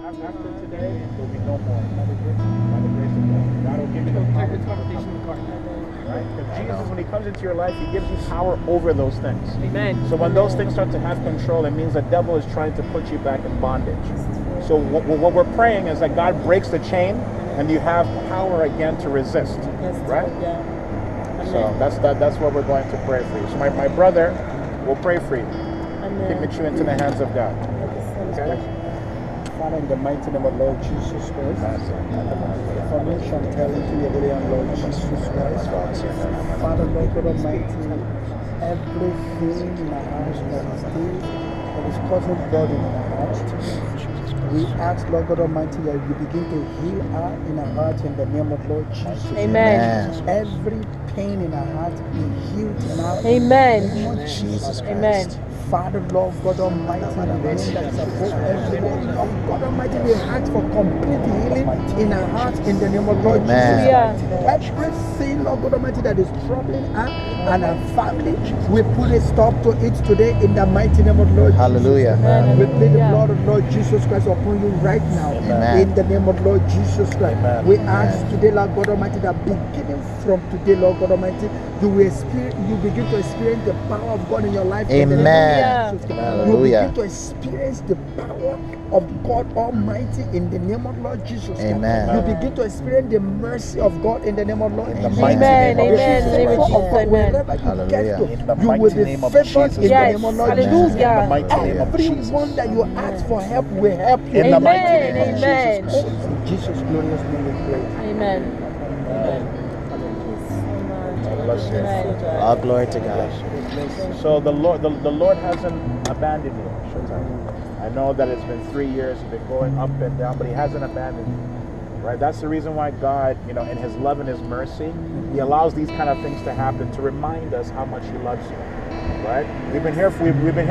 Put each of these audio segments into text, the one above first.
After today, there will be no more. By the grace of God. God will give you the power to overcome. Right? Because Jesus, when He comes into your life, He gives you power over those things. Amen. So when those things start to have control, it means the devil is trying to put you back in bondage. So what we're praying is that God breaks the chain, and you have power again to resist. Right? So that's what we're going to pray for you. So my brother will pray for you. Commit you into the hands of God. Okay? Father, in the mighty name of Lord Jesus Christ, formation telling to your very own Lord Jesus Christ. Father, Lord God Almighty, everything in our house that is causing burden in our heart, we ask, Lord God Almighty, that you begin to heal her in our heart in the name of Lord Jesus. Amen. Every pain in our heart be healed now. Amen. In the name of Jesus Christ. Amen. Father, Lord God Almighty, in the name that is above every name, Lord God Almighty, we ask for complete healing in our hearts in the name of Lord Jesus Christ. Everything, Lord God Almighty, that is troubling her and her family, we put a stop to it today in the mighty name of Lord Hallelujah. Jesus. Amen. We plead the blood of Lord Jesus Christ upon you right now. Amen. In the name of Lord Jesus Christ. Amen. We ask today, Lord God Almighty, that beginning from today, Lord God Almighty, you begin to experience the power of God in your life. Amen. You begin to experience the power of God Almighty in the name of Lord Jesus. Amen. You begin to experience the mercy of God in the name of Lord. Amen. Amen. Wherever you get to, you will be favored in the name of Lord Jesus. Everyone that you ask for help will help you. In the mighty name of Amen. Jesus. In Jesus' glorious name we pray. Amen. Bless you. All glory to God. So the Lord hasn't abandoned you. I know that it's been 3 years, you've been going up and down, but He hasn't abandoned you. Right? That's the reason why God, in His love and His mercy, He allows these kind of things to happen to remind us how much He loves you. Right? We've been here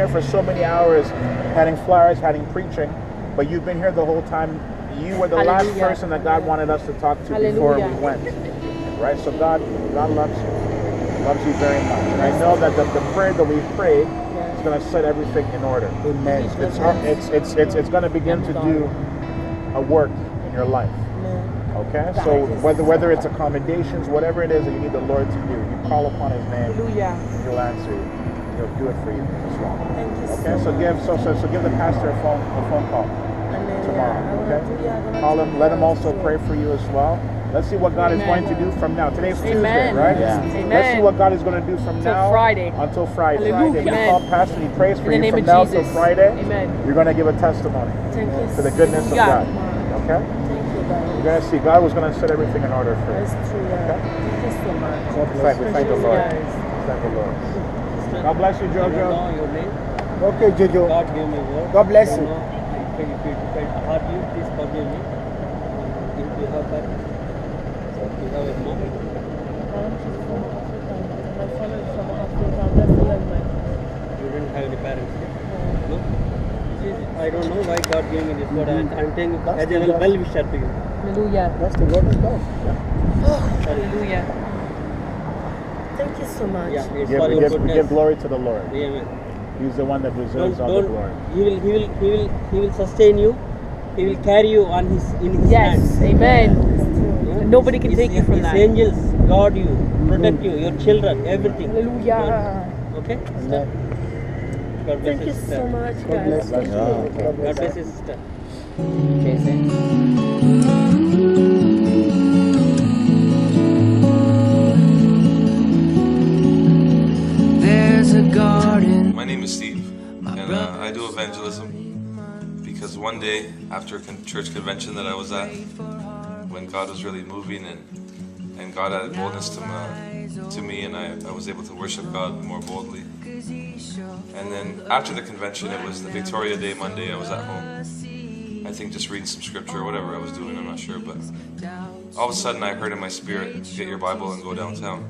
for so many hours, having flyers, having preaching, but you've been here the whole time. You were the last person that God wanted us to talk to before we went. Right? So God loves you. Loves you very much. And I know that the prayer that we've prayed is going to set everything in order. Amen. It's going to begin to do a work in your life. Okay? So whether it's accommodations, whatever it is that you need the Lord to do, you call upon His name, He'll answer you. He'll do it for you as well. Okay? So give the pastor a phone call tomorrow. Okay? Call him. Let him also pray for you as well. Let's see what God is going to do from now. Today's Tuesday, right? Yeah. Let's see what God is going to do from now until Friday. Hallelujah. If you call Pastor, he prays for In the you name from of now Jesus. till Friday. Amen. You're going to give a testimony to the goodness of God. Okay? You're going to see God was going to set everything in order for you. Okay? We thank the Lord. Thank the Lord. God bless you, Jojo. Okay, Jojo. God gave me word. God bless you. If I hurt you, please forgive me. If you have that, you have a mom. You didn't have any parents? No? I don't know why God gave me this word. I'm saying as a well-wisher to you. Hallelujah. That's the word of God. Hallelujah. Thank you so much. Yeah, it's We for your give goodness. glory to the Lord. Amen. He's the one that deserves all the glory. He will sustain you. He will carry you in his hands. Yes. Amen. Yeah? Nobody can take you from his that. angels guard you, protect you, your children, everything. Hallelujah. Okay? Amen. God bless Thank you sister. so much, God bless guys. you. God bless you, sister. There's a garden. My name is Steve, and I do evangelism because one day after a church convention that I was at, when God was really moving and God added boldness to me, and I was able to worship God more boldly. And then after the convention, it was the Victoria Day Monday. I was at home, I think just reading some scripture or whatever I was doing, I'm not sure, but all of a sudden I heard in my spirit, get your Bible and go downtown.